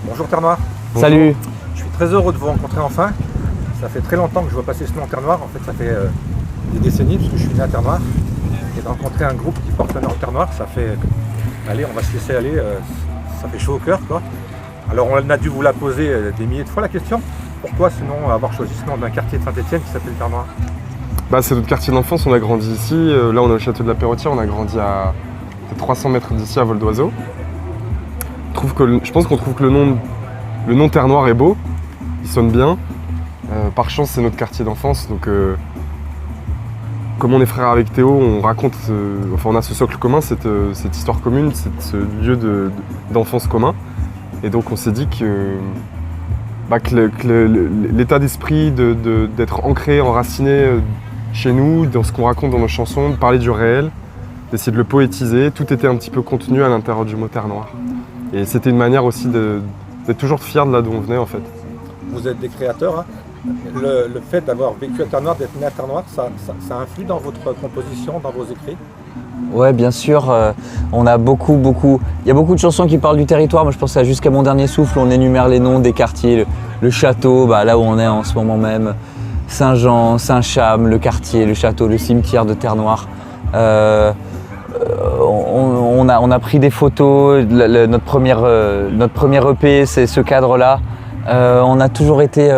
Bonjour Terre-Noire. Salut. Je suis très heureux de vous rencontrer enfin. Ça fait très longtemps que je vois passer ce nom Terre-Noire. En fait, ça fait des décennies parce que je suis né à Terre-Noire. Et de rencontrer un groupe qui porte le nom Terre-Noire, ça fait... Allez, on va se laisser aller. Ça fait chaud au cœur, quoi. Alors, on a dû vous la poser des milliers de fois, la question. Pourquoi ce nom, avoir choisi ce nom d'un quartier de Saint-Étienne qui s'appelle Terre-Noire? C'est notre quartier d'enfance, on a grandi ici. Là, on est au château de la Perrotière, on a grandi à 300 mètres d'ici à vol d'oiseau. Je pense qu'on trouve que le nom Terre-Noire est beau, il sonne bien. Par chance, c'est notre quartier d'enfance, donc comme on est frères avec Théo, on raconte, on a ce socle commun, cette histoire commune, ce lieu d'enfance commun. Et donc on s'est dit que l'état d'esprit d'être ancré, enraciné chez nous, dans ce qu'on raconte dans nos chansons, de parler du réel, d'essayer de le poétiser, tout était un petit peu contenu à l'intérieur du mot Terre-Noire. Et c'était une manière aussi d'être toujours fier de là d'où on venait en fait. Vous êtes des créateurs, hein. Le fait d'avoir vécu à Terre-Noire, d'être né à Terre-Noire, ça influe dans votre composition, dans vos écrits? Ouais, bien sûr. On a il y a beaucoup de chansons qui parlent du territoire. Moi, je pense à Jusqu'à mon dernier souffle, on énumère les noms des quartiers, le château, là où on est en ce moment même, Saint-Jean, Saint-Cham, le quartier, le château, le cimetière de Terre-Noire. On a pris des photos, notre première EP, c'est ce cadre-là. On a toujours été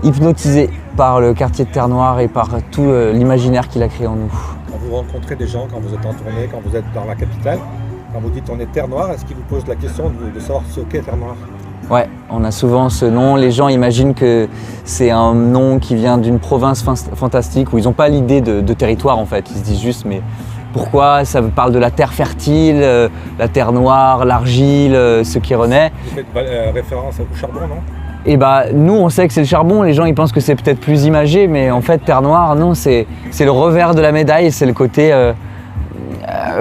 hypnotisé par le quartier de Terre-Noire et par tout l'imaginaire qu'il a créé en nous. Quand vous rencontrez des gens, quand vous êtes en tournée, quand vous êtes dans la capitale, quand vous dites on est Terre-Noire, est-ce qu'ils vous posent la question de savoir ce qu'est Terre-Noire? Ouais, on a souvent ce nom. Les gens imaginent que c'est un nom qui vient d'une province fantastique où ils n'ont pas l'idée de territoire en fait. Ils se disent juste mais pourquoi ça parle de la terre fertile, la terre noire, l'argile, ce qui renaît. Vous faites référence au charbon, non? Et nous on sait que c'est le charbon, les gens ils pensent que c'est peut-être plus imagé, mais en fait Terre Noire, non, c'est le revers de la médaille, c'est le côté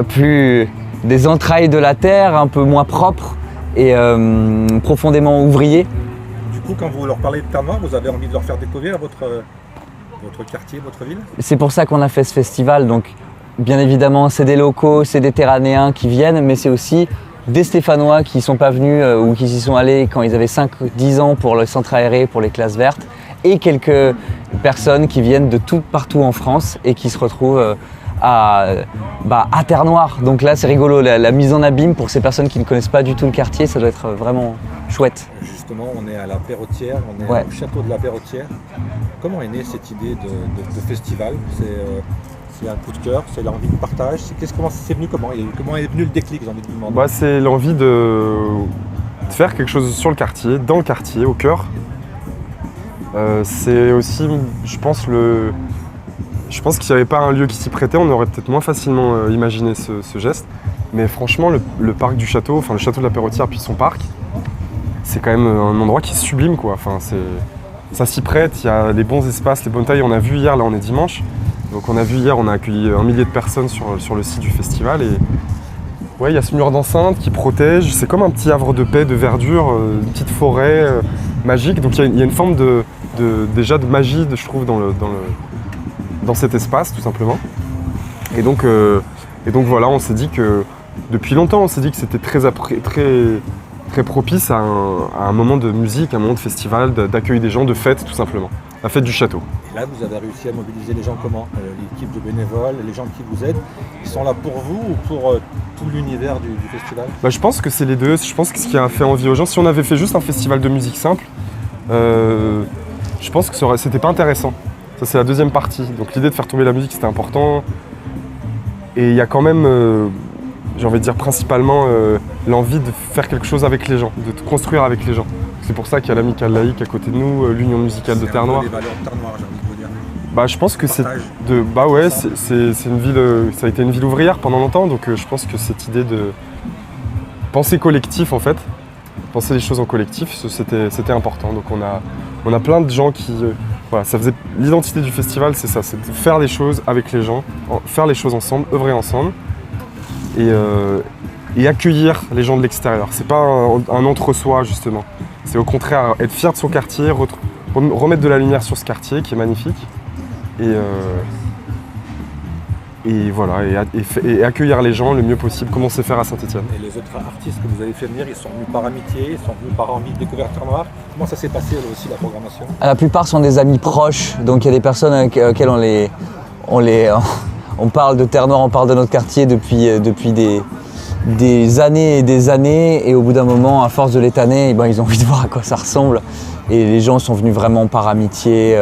plus des entrailles de la terre, un peu moins propre et profondément ouvrier. Du coup, quand vous leur parlez de Terre Noire, vous avez envie de leur faire découvrir votre quartier, votre ville? C'est pour ça qu'on a fait ce festival, donc bien évidemment c'est des locaux, c'est des Terranéens qui viennent, mais c'est aussi des Stéphanois qui ne sont pas venus ou qui y sont allés quand ils avaient 5-10 ans pour le centre aéré, pour les classes vertes, et quelques personnes qui viennent de partout en France et qui se retrouvent à Terre-Noire. Donc là c'est rigolo, la mise en abîme pour ces personnes qui ne connaissent pas du tout le quartier, ça doit être vraiment chouette. Justement, on est à la Perrotière, on est au château de la Perrotière. Comment est née cette idée de festival? C'est un coup de cœur, c'est l'envie de partage. Comment c'est venu? Comment est venu le déclic, j'ai envie de vous demander? C'est l'envie de faire quelque chose sur le quartier, dans le quartier, au cœur. C'est aussi, je pense qu'il n'y avait pas un lieu qui s'y prêtait, on aurait peut-être moins facilement imaginé ce geste. Mais franchement, le parc du château, le château de la Perrotière puis son parc, c'est quand même un endroit qui est sublime, quoi. Ça s'y prête, il y a les bons espaces, les bonnes tailles. On a vu hier, là on est dimanche. Donc on a vu hier, on a accueilli 1 millier de personnes sur le site du festival et il y a ce mur d'enceinte qui protège, c'est comme un petit havre de paix, de verdure, une petite forêt magique. Donc il y a une forme déjà de magie, je trouve, dans cet espace tout simplement. Et donc voilà, on s'est dit que depuis longtemps, on s'est dit que c'était très propice à un moment de musique, un moment de festival, d'accueil des gens, de fête tout simplement. La fête du château. Et là, vous avez réussi à mobiliser les gens comment? L'équipe de bénévoles, les gens qui vous aident, ils sont là pour vous ou pour tout l'univers du festival? Je pense que c'est les deux. Je pense que ce qui a fait envie aux gens, si on avait fait juste un festival de musique simple, je pense que c'était pas intéressant. Ça, c'est la deuxième partie. Donc l'idée de faire tomber la musique, c'était important. Et il y a quand même, j'ai envie de dire principalement, l'envie de faire quelque chose avec les gens, de construire avec les gens. C'est pour ça qu'il y a l'Amicale laïque à côté de nous, l'Union musicale de Terre-Noire. C'est les valeurs de Terre-Noire, j'ai envie de vous dire. Je pense que c'est une ville, ça a été une ville ouvrière pendant longtemps, donc je pense que cette idée de penser collectif en fait, penser les choses en collectif, c'était important. Donc on a plein de gens qui, ça faisait l'identité du festival, c'est ça, c'est de faire les choses avec les gens, faire les choses ensemble, œuvrer ensemble et accueillir les gens de l'extérieur. C'est pas un entre-soi justement. C'est au contraire être fier de son quartier, remettre de la lumière sur ce quartier qui est magnifique et voilà, et accueillir les gens le mieux possible, comme on sait faire à Saint-Étienne. Et les autres artistes que vous avez fait venir, ils sont venus par amitié, ils sont venus par envie de découvrir Terre-Noire. Comment ça s'est passé là aussi la programmation? La plupart sont des amis proches, donc il y a des personnes auxquelles on parle de Terre-Noire, on parle de notre quartier depuis des années et des années, et au bout d'un moment, à force de les tanner, ils ont envie de voir à quoi ça ressemble. Et les gens sont venus vraiment par amitié,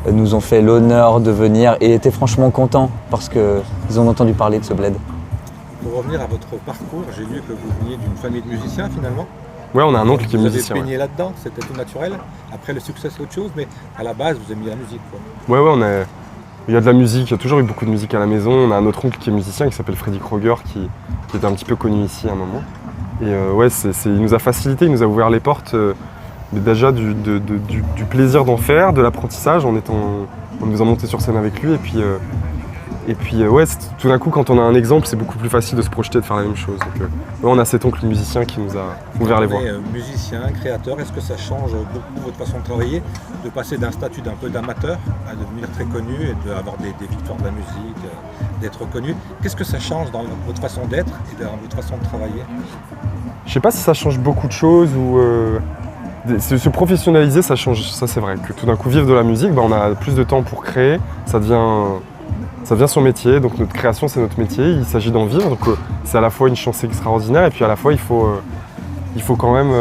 nous ont fait l'honneur de venir et étaient franchement contents parce qu'ils ont entendu parler de ce bled. Pour revenir à votre parcours, j'ai lu que vous veniez d'une famille de musiciens finalement. Ouais, on a un oncle qui est musicien. Vous avez baigné là-dedans, c'était tout naturel. Après le succès c'est autre chose, mais à la base vous aimiez la musique quoi. Ouais, il y a de la musique, il y a toujours eu beaucoup de musique à la maison. On a un autre oncle qui est musicien qui s'appelle Freddy Kroger qui était un petit peu connu ici à un moment. Et il nous a facilité, il nous a ouvert les portes déjà du plaisir d'en faire, de l'apprentissage en nous a monté sur scène avec lui. Et puis tout d'un coup quand on a un exemple c'est beaucoup plus facile de se projeter de faire la même chose. Donc, on a cet oncle musicien qui nous a ouvert les voies. Musicien, créateur, est-ce que ça change beaucoup votre façon de travailler, de passer d'un statut d'un peu d'amateur à devenir très connu et d'avoir des victoires de la musique, d'être reconnu? Qu'est-ce que ça change dans votre façon d'être et dans votre façon de travailler? Je sais pas si ça change beaucoup de choses ou se professionnaliser, ça change, ça c'est vrai. Que tout d'un coup vivre de la musique, on a plus de temps pour créer, ça devient son métier, donc notre création c'est notre métier, il s'agit d'en vivre, donc c'est à la fois une chance extraordinaire et puis à la fois il faut quand même,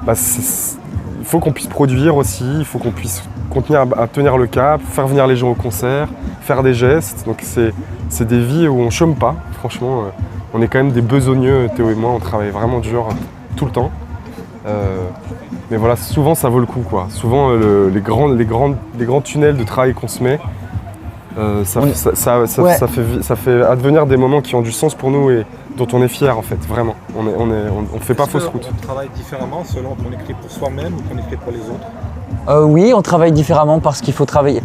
il faut qu'on puisse produire aussi, il faut qu'on puisse continuer à tenir le cap, faire venir les gens au concert, faire des gestes, donc c'est des vies où on chôme pas, franchement, on est quand même des besogneux, Théo et moi, on travaille vraiment dur tout le temps. Mais voilà, souvent ça vaut le coup quoi. Souvent les grands tunnels de travail qu'on se met, ça fait advenir des moments qui ont du sens pour nous et dont on est fier en fait, vraiment. On fait pas fausse route. On travaille différemment selon qu'on écrit pour soi-même ou qu'on écrit pour les autres? Oui, on travaille différemment parce qu'il faut travailler.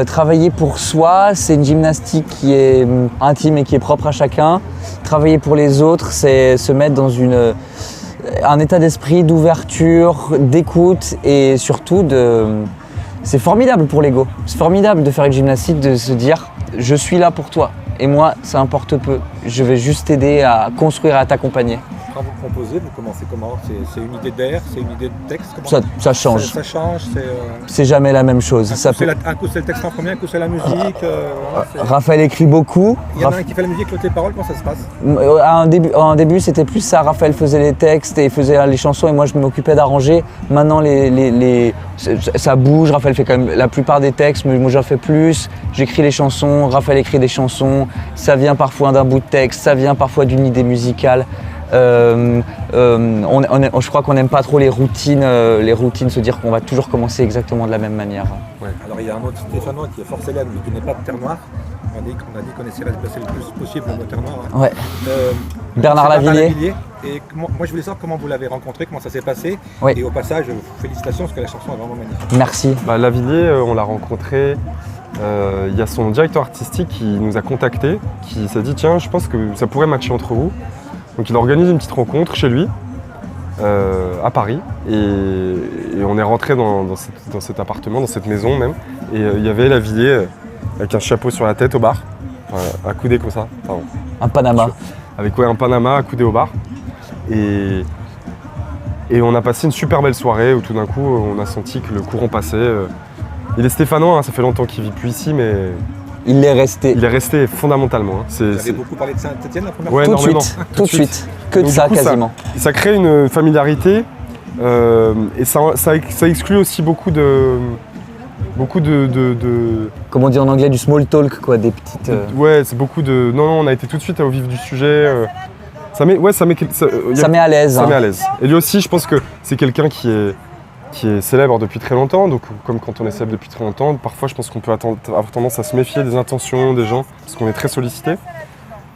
Travailler pour soi, c'est une gymnastique qui est intime et qui est propre à chacun. Travailler pour les autres, c'est se mettre dans un état d'esprit d'ouverture, d'écoute et surtout c'est formidable pour l'ego. C'est formidable de faire une gymnastique, de se dire je suis là pour toi et moi ça importe peu. Je vais juste t'aider à construire et à t'accompagner. Quand vous composez, vous commencez comment? C'est une idée d'air, c'est une idée de texte? Ça change. Ça change, c'est jamais la même chose. Un coup c'est le texte en premier, un coup c'est la musique. Raphaël écrit beaucoup. Il y en a un qui fait la musique, l'autre les paroles, comment ça se passe? En début c'était plus ça, Raphaël faisait les textes et faisait les chansons et moi je m'occupais d'arranger. Maintenant ça bouge, Raphaël fait quand même la plupart des textes, mais moi j'en fais plus. J'écris les chansons, Raphaël écrit des chansons, ça vient parfois d'un bout de texte, ça vient parfois d'une idée musicale. Je crois qu'on n'aime pas trop les routines, se dire qu'on va toujours commencer exactement de la même manière. Ouais. Alors il y a un autre Stéphanois qui est fort célèbre mais qui n'est pas de Terre-Noire. On a dit qu'on essaierait de placer le plus possible le mot Terre-Noire. Hein. Ouais. Bernard Lavilliers. Et moi je voulais savoir comment vous l'avez rencontré, comment ça s'est passé. Oui. Et au passage, félicitations parce que la chanson est vraiment magnifique. Merci. Lavilliers, on l'a rencontré. Il y a son directeur artistique qui nous a contactés, qui s'est dit tiens, je pense que ça pourrait matcher entre vous. Donc il a organisé une petite rencontre chez lui, à Paris, et on est rentré dans cet appartement, dans cette maison même, et il y avait Lavilliers avec un chapeau sur la tête au bar, accoudé comme ça, pardon. Un Panama. Avec un Panama accoudé au bar, et on a passé une super belle soirée où tout d'un coup on a senti que le courant passait. Il est stéphanois, hein, ça fait longtemps qu'il vit plus ici, mais... Il est resté. Il est resté fondamentalement. Hein. Vous avez beaucoup parlé de Saint-Étienne la première fois? Tout de suite. Que de ça quasiment. Ça crée une familiarité et ça exclut aussi beaucoup de... Comme on dit en anglais, du small talk, quoi, des petites... Ouais, c'est beaucoup de... Non, on a été tout de suite au vif du sujet. Ça met à l'aise. Ça met à l'aise. Et lui aussi, je pense que c'est quelqu'un qui est célèbre depuis très longtemps, donc comme quand on est célèbre depuis très longtemps, parfois je pense qu'on peut avoir tendance à se méfier des intentions des gens, parce qu'on est très sollicité.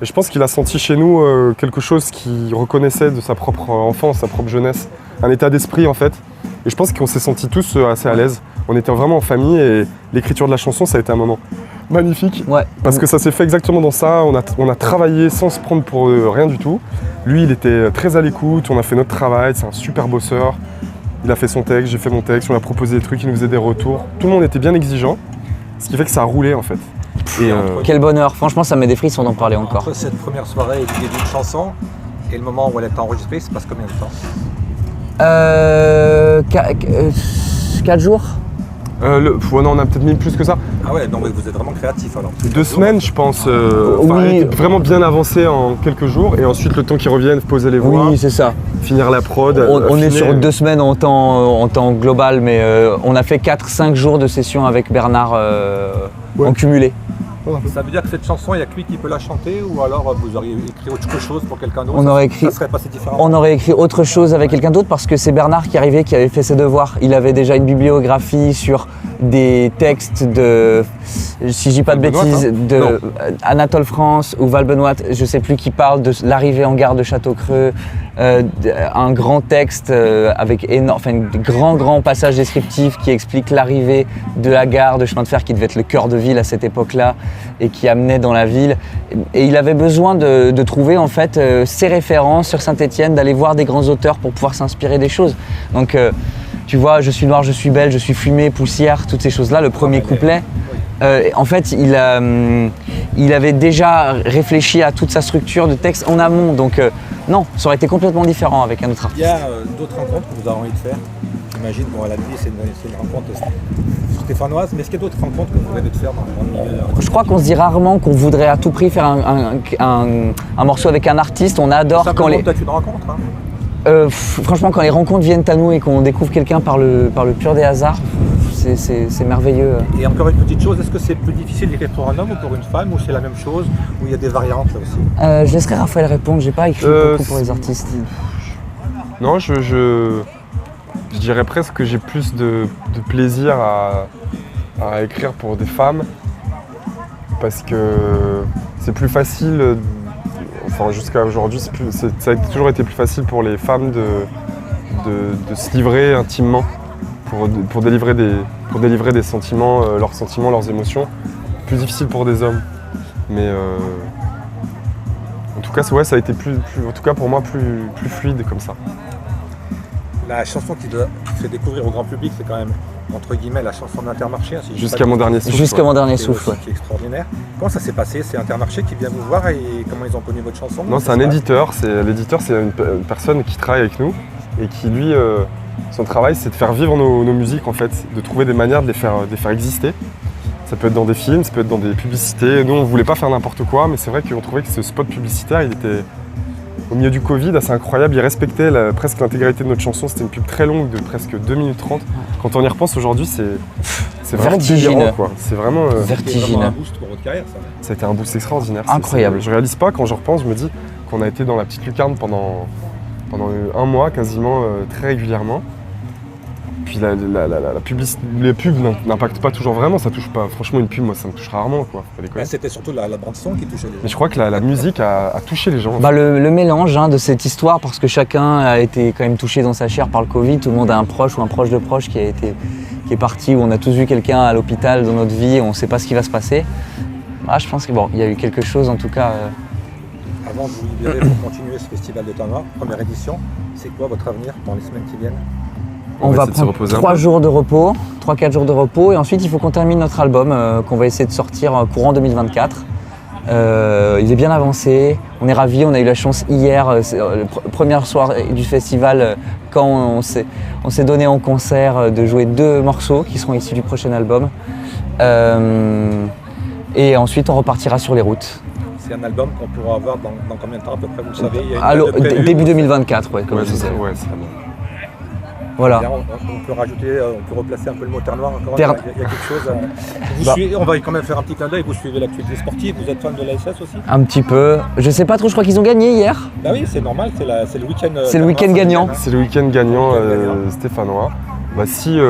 Et je pense qu'il a senti chez nous quelque chose qu'il reconnaissait de sa propre enfance, sa propre jeunesse, un état d'esprit en fait. Et je pense qu'on s'est sentis tous assez à l'aise. On était vraiment en famille et l'écriture de la chanson, ça a été un moment magnifique. Ouais. Parce que ça s'est fait exactement dans ça, on a travaillé sans se prendre pour rien du tout. Lui, il était très à l'écoute, on a fait notre travail, c'est un super bosseur. Il a fait son texte, j'ai fait mon texte, on a proposé des trucs, il nous faisait des retours. Tout le monde était bien exigeant, ce qui fait que ça a roulé en fait. Et Quel bonheur, franchement ça me met des frissons d'en parler encore. Entre cette première soirée et le début de chanson et le moment où elle est enregistrée, ça passe combien de temps? 4 jours. non, on a peut-être mis plus que ça. Ah ouais, donc vous êtes vraiment créatif alors. 2 semaines, je pense. Oui. Elle était vraiment bien avancée en quelques jours. Et ensuite, le temps qu'ils reviennent, poser les voix, Oui, c'est ça. finir la prod. On est affiner. sur 2 semaines en temps global, mais on a fait 4-5 jours de session avec Bernard en cumulé. Ça veut dire que cette chanson, il n'y a que lui qui peut la chanter ou alors vous auriez écrit autre chose pour quelqu'un d'autre? Ça serait passé différent. On aurait écrit autre chose avec quelqu'un d'autre parce que c'est Bernard qui arrivait, qui avait fait ses devoirs. Il avait déjà une bibliographie sur des textes de, si je dis pas de bêtises, de Anatole France ou Val Benoît, je sais plus, qui parle de l'arrivée en gare de Château-Creux. Un grand texte avec grand passage descriptif qui explique l'arrivée de la gare de chemin de fer qui devait être le cœur de ville à cette époque-là et qui amenait dans la ville. Et il avait besoin de trouver en fait ses références sur Saint-Étienne, d'aller voir des grands auteurs pour pouvoir s'inspirer des choses. Donc tu vois, je suis noir, je suis belle, je suis fumée, poussière, toutes ces choses-là, le premier couplet. En fait, il avait déjà réfléchi à toute sa structure de texte en amont, donc non, ça aurait été complètement différent avec un autre artiste. Il y a d'autres rencontres que vous avez envie de faire? J'imagine, bon, elle a dit c'est une rencontre stéphanoise, mais est-ce qu'il y a d'autres rencontres que vous rêvez de faire dans le milieu? Je crois qu'on se dit rarement qu'on voudrait à tout prix faire un morceau avec un artiste. On adore quand les... peut-être une rencontre, hein. Franchement, quand les rencontres viennent à nous et qu'on découvre quelqu'un par le pur des hasards, c'est merveilleux. Et encore une petite chose, est-ce que c'est plus difficile d'écrire pour un homme ou pour une femme, ou c'est la même chose, ou il y a des variantes là aussi? Je laisserai Raphaël répondre, j'ai pas écrit beaucoup pour les artistes. Non, je dirais presque que j'ai plus de plaisir à écrire pour des femmes parce que c'est plus facile. Enfin, jusqu'à aujourd'hui, ça a toujours été plus facile pour les femmes de se livrer intimement pour délivrer des sentiments, leurs émotions. Plus difficile pour des hommes. Mais en tout cas, ouais, ça a été en tout cas pour moi plus fluide comme ça. La chanson qui fait découvrir au grand public, c'est quand même entre guillemets la chanson d'Intermarché. Si Jusqu'à mon dernier souffle. Jusqu'à mon dernier souffle, ouais. Qui est extraordinaire. Comment ça s'est passé? C'est Intermarché qui vient vous voir et comment ils ont connu votre chanson? Non, c'est un éditeur. L'éditeur, c'est une personne qui travaille avec nous et qui, lui, son travail, c'est de faire vivre nos musiques, en fait, de trouver des manières de les faire exister. Ça peut être dans des films, ça peut être dans des publicités. Nous, on voulait pas faire n'importe quoi, mais c'est vrai qu'on trouvait que ce spot publicitaire, il était au milieu du Covid, assez incroyable. Il respectait presque l'intégralité de notre chanson. C'était une pub très longue, de presque 2 minutes 30. Quand on y repense aujourd'hui, c'est vraiment délirant, quoi. C'est vraiment vertigineux. C'est vraiment un boost pour votre carrière, ça. Ça a été un boost extraordinaire. Incroyable. Je réalise pas, quand je repense, je me dis qu'on a été dans la petite lucarne pendant un mois quasiment, très régulièrement. Puis les pubs n'impactent pas toujours vraiment, ça touche pas. Franchement, une pub, moi, ça me touche rarement, quoi. C'était surtout la bande son qui touchait les gens. Mais je crois que la musique a touché les gens. Le mélange de cette histoire, parce que chacun a été quand même touché dans sa chair par le Covid. Tout le monde a un proche ou un proche de proche qui est parti, où on a tous vu quelqu'un à l'hôpital dans notre vie, et on ne sait pas ce qui va se passer. Je pense qu'il y a eu quelque chose, en tout cas. Avant de vous libérer pour continuer ce festival de Temps Noir, première édition, c'est quoi votre avenir dans les semaines qui viennent? On va prendre 3 jours de repos, 3-4 jours de repos, et ensuite il faut qu'on termine notre album qu'on va essayer de sortir courant 2024. Il est bien avancé, on est ravis, on a eu la chance hier, première soirée du festival, quand on s'est donné en concert de jouer 2 morceaux qui seront issus du prochain album. Et ensuite on repartira sur les routes. C'est un album qu'on pourra avoir dans combien de temps à peu près, vous le savez? Début 2024, ouais, comme je disais. Ouais, c'est bon. Voilà. On peut rajouter, on peut replacer un peu le mot Terre Noire encore. Il y a quelque chose. On va quand même faire un petit clin d'œil. Vous suivez l'actualité sportive. Vous êtes fan de l'ASS aussi? Un petit peu. Je sais pas trop. Je crois qu'ils ont gagné hier. Bah oui, c'est normal. C'est le week-end. C'est le week-end gagnant. C'est le week-end gagnant stéphanois. Si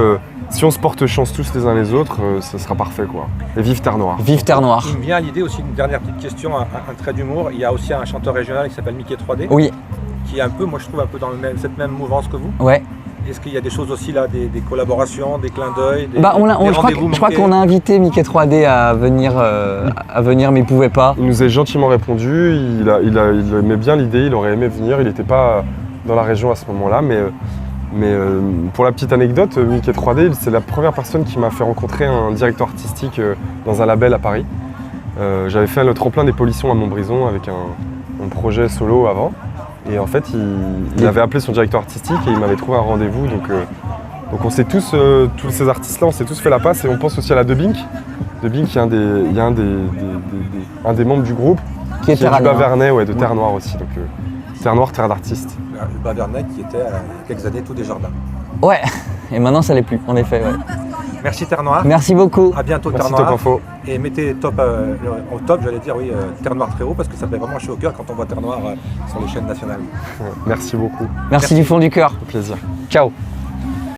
on se porte chance tous les uns les autres, ça sera parfait, quoi. Et vive Terre Noire. Vive Terre Noire. Il me vient à l'idée aussi une dernière petite question, un trait d'humour. Il y a aussi un chanteur régional qui s'appelle Mickey 3D. Oui. Qui est un peu, moi je trouve, un peu dans cette même mouvance que vous. Ouais. Est-ce qu'il y a des choses aussi là, des collaborations, des clins d'œil, je crois qu'on a invité Mickey 3D à venir, mais il pouvait pas. Il nous a gentiment répondu, il aimait bien l'idée, il aurait aimé venir, il n'était pas dans la région à ce moment-là, mais pour la petite anecdote, Mickey 3D, c'est la première personne qui m'a fait rencontrer un directeur artistique dans un label à Paris. J'avais fait le tremplin des polissons à Montbrison avec un projet solo avant. Et en fait, il avait appelé son directeur artistique et il m'avait trouvé un rendez-vous. Donc on s'est tous ces artistes-là, on s'est tous fait la passe et on pense aussi à la Debink. Debink, il y a un des membres du groupe Qui est est du terranien. Bas-Vernais, ouais, de Terre Noire aussi. Donc Terre Noire, terre d'artistes. Le Bas-Vernais qui était il y a quelques années tout des jardins. Ouais, et maintenant ça l'est plus, en effet. Ouais. Merci Terre Noire. Merci beaucoup. À bientôt Terre Merci Noire. Top Info. Et mettez top au top, j'allais dire oui, Terre Noire très haut parce que ça fait vraiment chaud au cœur quand on voit Terre Noire sur les chaînes nationales. Ouais, merci beaucoup. Merci du fond du cœur. Au plaisir. Ciao.